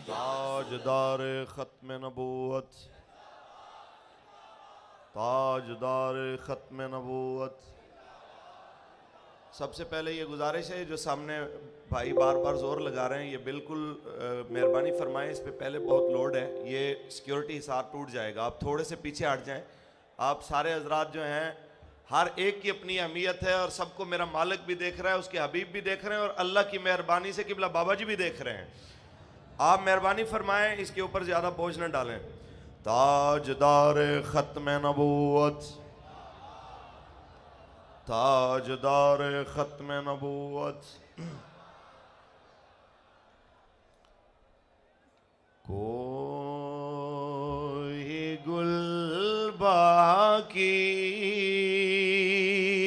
ताजदार खत्म नबूवत, ताजदार खत्म नबूवत। सबसे पहले ये गुजारिश है, जो सामने भाई बार बार जोर लगा रहे हैं, ये बिल्कुल मेहरबानी फरमाएं, इस पे पहले बहुत लोड है, ये सिक्योरिटी हिसाब टूट जाएगा। आप थोड़े से पीछे हट जाएं। आप सारे हजरात जो हैं, हर एक की अपनी अहमियत है और सबको मेरा मालिक भी देख रहा है, उसके हबीब भी देख रहे हैं और अल्लाह की मेहरबानी से किबला बाबा जी भी देख रहे हैं। आप मेहरबानी फरमाएं, इसके ऊपर ज़्यादा बोझ न डालें। ताजदार खत्म नबूवत, ताजदार खत्म नबूवत। कोई गुल बाकी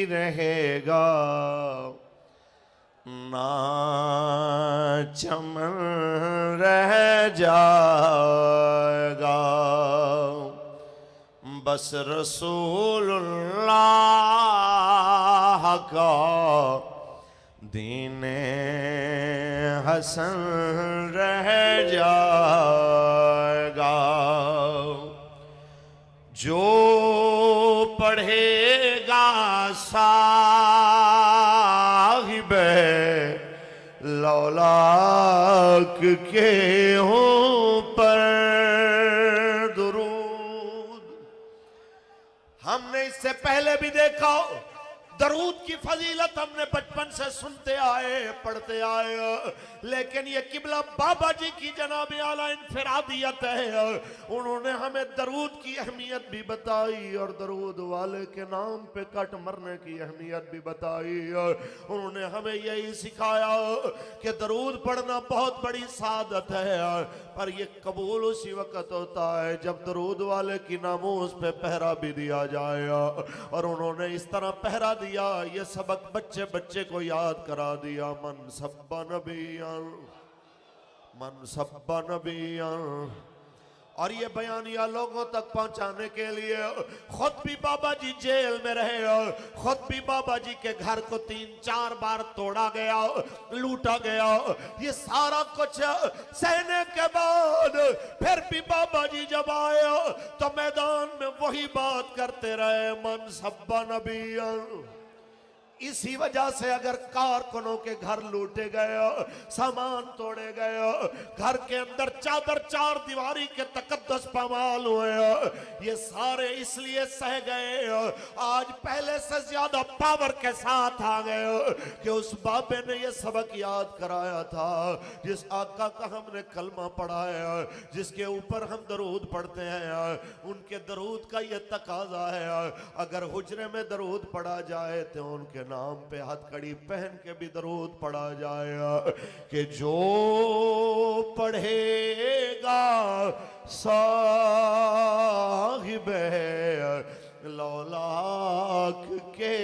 रहेगा ना चमन रह जाएगा, बस रसूलुल्लाह का दीने हसन रह जाएगा। जो पढ़ेगा साहिबे लौलाक के ऊपर दुरूद। हमने इससे पहले भी देखा, दरूद की फजीलत हमने बचपन से सुनते आए, पढ़ते आए, लेकिन ये किबला बाबा जी की जनाब आला इनफरादियत है। उन्होंने हमें दरूद की अहमियत भी बताई और दरूद वाले के नाम पे कट मरने की अहमियत भी बताई। उन्होंने हमें यही सिखाया कि दरूद पढ़ना बहुत बड़ी सादत है, पर ये कबूल उसी वक्त होता है जब दरूद वाले की नामूस पे पहरा भी दिया जाए। और उन्होंने इस तरह पहरा दिया, ये सबक बच्चे बच्चे को याद करा दिया। मन सब्बा नबियन, मन सब्बा नबियन। और ये बयानिया लोगों तक पहुंचाने के लिए खुद भी बाबा जी जेल में रहे, खुद भी बाबा जी के घर को 3-4 बार तोड़ा गया, लूटा गया। ये सारा कुछ सहने के बाद फिर भी बाबा जी जब आए तो मैदान में वही बात करते रहे, मन सब्बा नबियन। इसी वजह से अगर कारकुनों के घर लूटे गए, सामान तोड़े गए, घर के अंदर चादर चार दीवारी के तकद्दस पामाल हुए, ये सारे इसलिए सह गए। आज पहले से ज्यादा पावर के साथ आ गए कि उस बाबे ने ये सबक याद कराया था, जिस आका का हमने कलमा पढ़ा है, जिसके ऊपर हम दरूद पढ़ते हैं, उनके दरूद का ये तकाजा है। अगर हुजरे में दरूद पढ़ा जाए तो उनके नाम पे हथकड़ी पहन के भी दरूद पढ़ा जाए कि जो पढ़ेगा साहिबे लौलाक के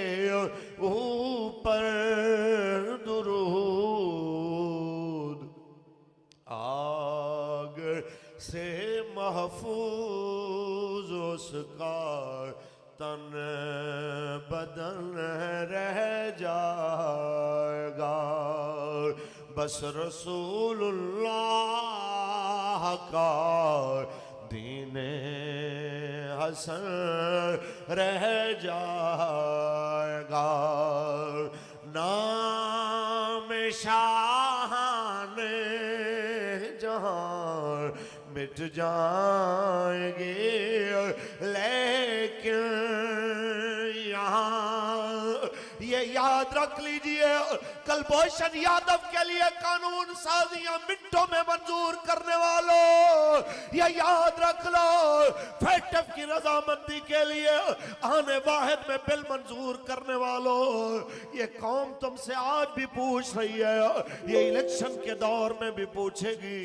ऊपर दुरूद, आग से महफूज उसका तन बदन रह जाएगा, बस रसूलुल्लाह का दीने हसन रह जाएगा। नाम शाहाने जहां मिट जाएंगे, लेकिन यहाँ ये याद रख लीजिए, कुलभूषण यादव के लिए कानून साजियां मिनटों में मंजूर करने वालों, ये याद रख लो, फैटफ की रजामंदी के लिए आने वाहिद में बिल मंजूर करने वालों, ये कौम तुमसे आज भी पूछ रही है, ये इलेक्शन के दौर में भी पूछेगी,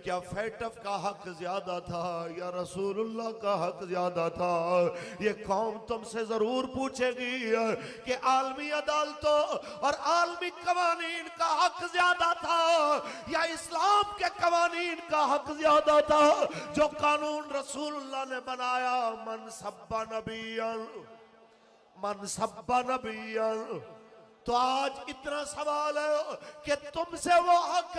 क्या फैटफ का हक ज्यादा था या रसूलुल्लाह का हक ज्यादा था। ये कौम तुमसे जरूर पूछेगी कि आलमी अदालतों और आलमी कवानीन का हक ज्यादा था या इस्लाम के कवानीन का हक ज्यादा था। जो कानून रसूलुल्लाह ने बनाया, मन सब्बा नबियन, मन सब्बा नबियन, तो आज इतना सवाल है कि तुमसे वो हक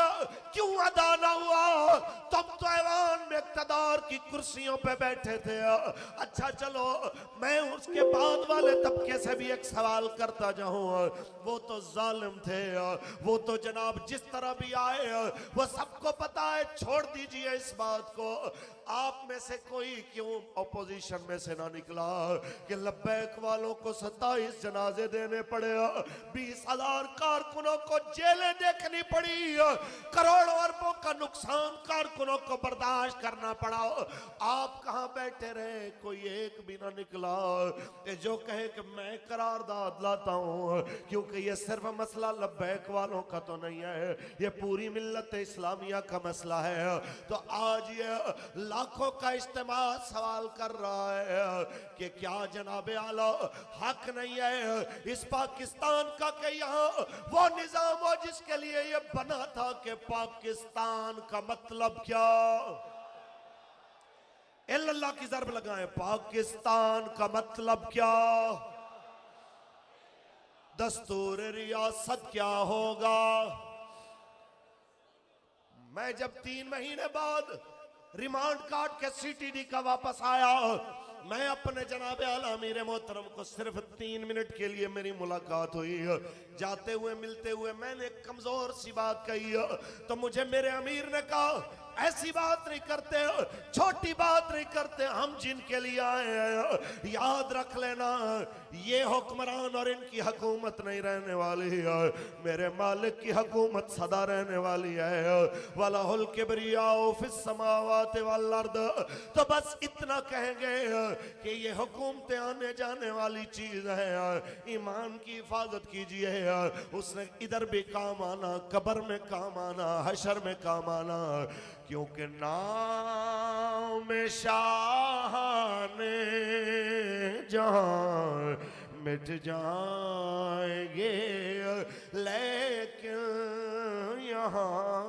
क्यों अदा ना हुआ? तुम तो ऐवान में इक़्तिदार की कुर्सियों पे बैठे थे। अच्छा चलो, मैं उसके बाद वाले तबके से भी एक सवाल करता जाऊं। वो तो जालिम थे, वो तो जनाब जिस तरह भी आए वो सबको पता है। छोड़ दीजिए इस बात को, आप में से कोई क्यों अपोजिशन में से ना निकला कि लब्बैक वालों को 27 जनाजे देने पड़े, 20,000 कारकुनों को जेलें देखनी पड़ी, करोड़ों अरबों का नुकसान कारकुनों को बर्दाश्त करना पड़ा। आप कहां बैठे रहे? कोई एक भी ना निकला जो कहे कि मैं करारदाद लाता हूं, क्योंकि ये सिर्फ मसला लब्बैक वालों का तो नहीं है, ये पूरी मिल्लत इस्लामिया का मसला है। तो आज ये लाखों का इज्तिमा सवाल कर रहा है कि क्या जनाबे आला हक नहीं है इस पाकिस्तान का कि यहाँ वो निजाम हो जिसके लिए ये बना था कि पाकिस्तान का मतलब क्या? अल्लाह की ज़रब लगाएं, पाकिस्तान का मतलब क्या? दस्तूर रियासत क्या होगा? मैं जब 3 महीने बाद रिमांड काट के CTD का वापस आया, मैं अपने जनाबे आला अमीर मोहतरम को सिर्फ 3 मिनट के लिए मेरी मुलाकात हुई। जाते हुए मिलते हुए मैंने कमजोर सी बात कही, तो मुझे मेरे अमीर ने कहा ऐसी बात नहीं करते, छोटी बात नहीं करते, हम जिनके लिए आए हैं याद रख लेना ये हुक्मरान और इनकी हुकूमत नहीं रहने वाली है, मेरे मालिक की हुकूमत सदा रहने वाली है। वलहुल किब्रियाउ फिस समावाति वल अर्द। तो बस इतना कहेंगे कि ये हुकूमतें आने जाने वाली चीज है, ईमान की हिफाजत कीजिए। उसने इधर भी काम आना, कब्र में काम आना, हशर में काम आना, क्योंकि नाम शाहाने जहां मिट जाएंगे, लेकिन यहाँ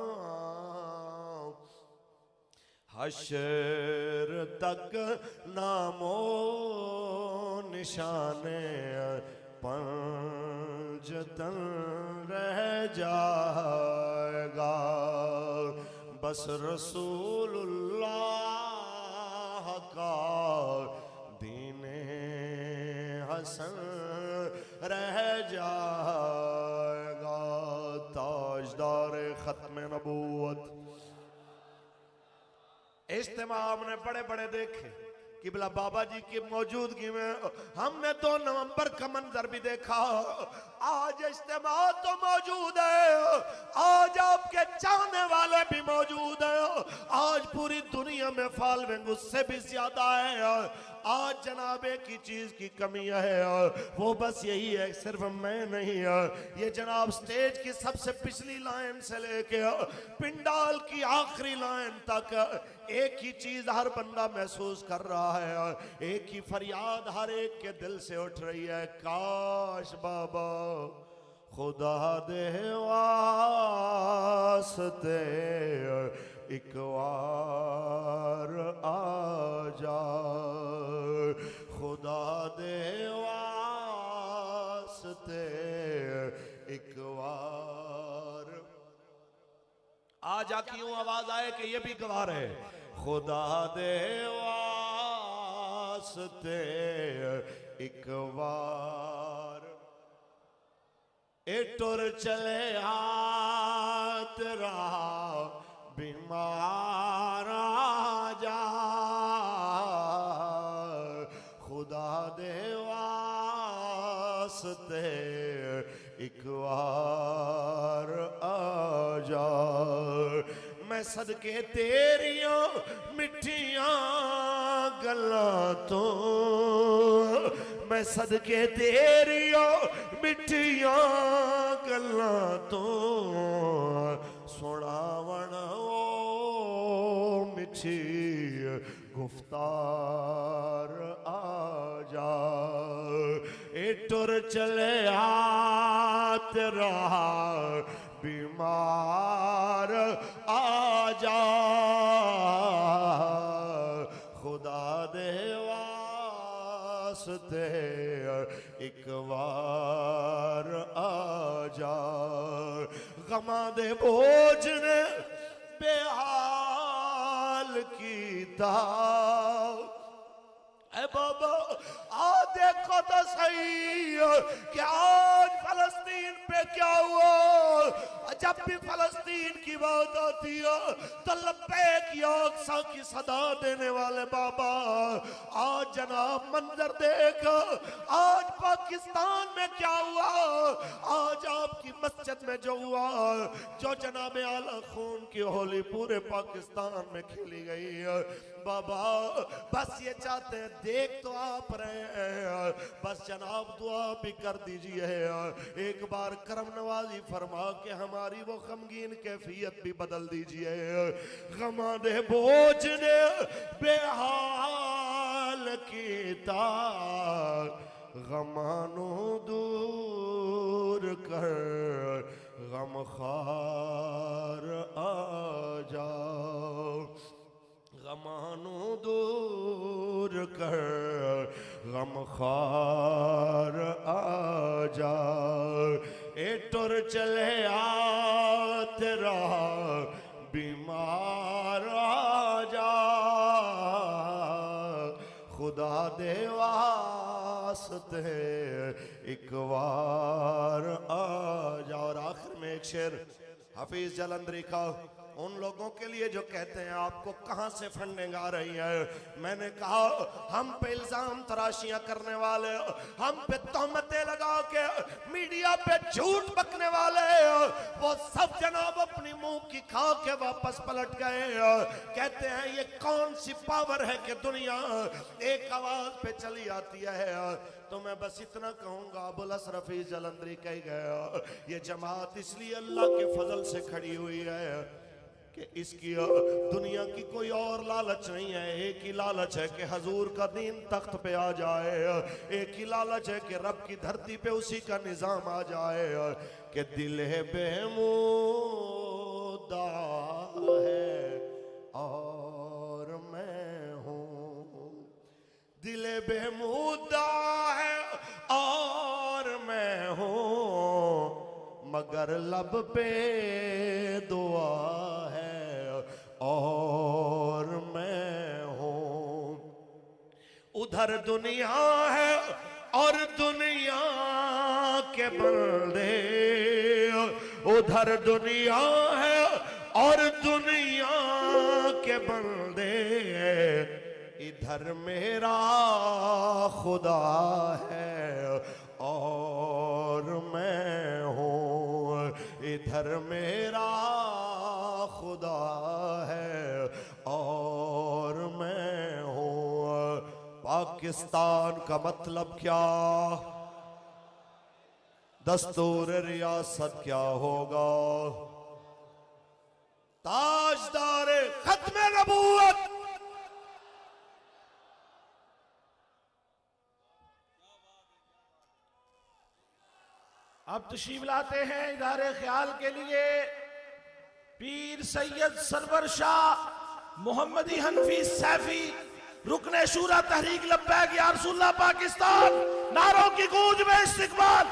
हशर तक नामो निशाने पंजतन रह जाएगा। बस रसूलुल्लाह का दीने हसन रह जाएगा। ताजदार खत्म नबूवत। इज्तिमा हमने बड़े बड़े देखे, किबला बाबा जी की मौजूदगी में हमने 2 नवंबर का मंजर भी देखा। आज इज्तिमा तो मौजूद है, आज आपके चाहने वाले भी मौजूद हैं, आज पूरी दुनिया में फॉलोइंग उससे भी ज्यादा है। आज जनाबे की चीज की कमी है, वो बस यही है, सिर्फ मैं नहीं है, ये जनाब स्टेज की सबसे पिछली लाइन से लेके पिंडाल की आखिरी लाइन तक एक ही चीज हर बंदा महसूस कर रहा है, एक ही फरियाद हर एक के दिल से उठ रही है, काश बाबा खुदा दे वास्ते एक बार आ जा, खुदा दे वास्ते एक बार आ जा। क्यों आवाज आए कि ये भी गवार है, खुदा दे वास्ते एक बार ए टुर चले हाथ रहा बीमार जा, खुदा दे वास्ते एक बार आ जा। मैं सदके तेरियां मिठियां गल्लां तो, मैं सदके तेरियां मिठियां गल्लां तो सुनावण ओ मिठी गुफ्तार आ जा। ए टुर चले हाथ रहा बीमार आ जा, खुदा दे वास्ते एक बार आ जा। गमा दे बोझ ने बेहाल कीता। ऐ बाबा आ देखो तो सही कि आज फलस्तीन पे क्या हुआ। जब भी फलस्तीन की बात आती है तो लब्बैक या अक्सा की सदा देने वाले बाबा, आज जनाब मंजर देख, आज पाकिस्तान में क्या हुआ। आज आपकी मस्जिद में जो हुआ, जो जनाब आला खून की होली पूरे पाकिस्तान में खेली गई है बाबा, बस ये चाहते हैं, देख तो आप रहे हैं, बस जनाब दुआ भी कर दीजिए, एक बार करम नवाजी फरमा के हमारी वो गमगीन कैफियत भी बदल दीजिए। गमा दे बोझ ने बेहाल कीता, गमानो दूर कर गम खार आ जाओ। गमानो दूर कर गम खार आ जा। ए टुर चले आ तेरा बीमार आ जा। खुदा दे वास्ते एक बार आ जा। और आखिर में एक शेर हफीज जलंधरी का उन लोगों के लिए जो कहते हैं आपको कहां से फंडिंग आ रही है। मैंने कहा हम पे इल्जाम तराशियां करने वाले, हम पे तहमतें लगा के मीडिया पे झूठ बकने वाले, वो सब जनाब अपनी मुंह की खा के वापस पलट गए। कहते हैं ये कौन सी पावर है कि दुनिया एक आवाज पे चली आती है। तो मैं बस इतना कहूंगा, अबुल असर हफीज जलंधरी कह गया, ये जमात इसलिए अल्लाह के फजल से खड़ी हुई है कि इसकी दुनिया की कोई और लालच नहीं है। एक ही लालच है कि हजूर का दीन तख्त पे आ जाए, एक ही लालच है कि रब की धरती पे उसी का निजाम आ जाए। कि दिल है बेमुद्दा है और मैं हूँ, दिल बेमुद्दा है और मैं हूँ, मगर लब पे दुआ है और मैं हूँ। उधर दुनिया है और दुनिया के बंदे, उधर दुनिया है और दुनिया के बंदे, इधर मेरा खुदा है और मैं हूँ, इधर मेरा खुदा है और मैं हूँ। पाकिस्तान का मतलब क्या, दस्तूर रियासत क्या होगा, ताजदार खत्म नबूवत। अब तशरीफ लाते हैं इदारे ख्याल के लिए पीर सैयद सरवर शाह मोहम्मदी हनफी सैफी, रुकने शूरा तहरीक लब्बैक या रसूलुल्लाह पाकिस्तान। नारों की गूंज में इस्तिकबाल।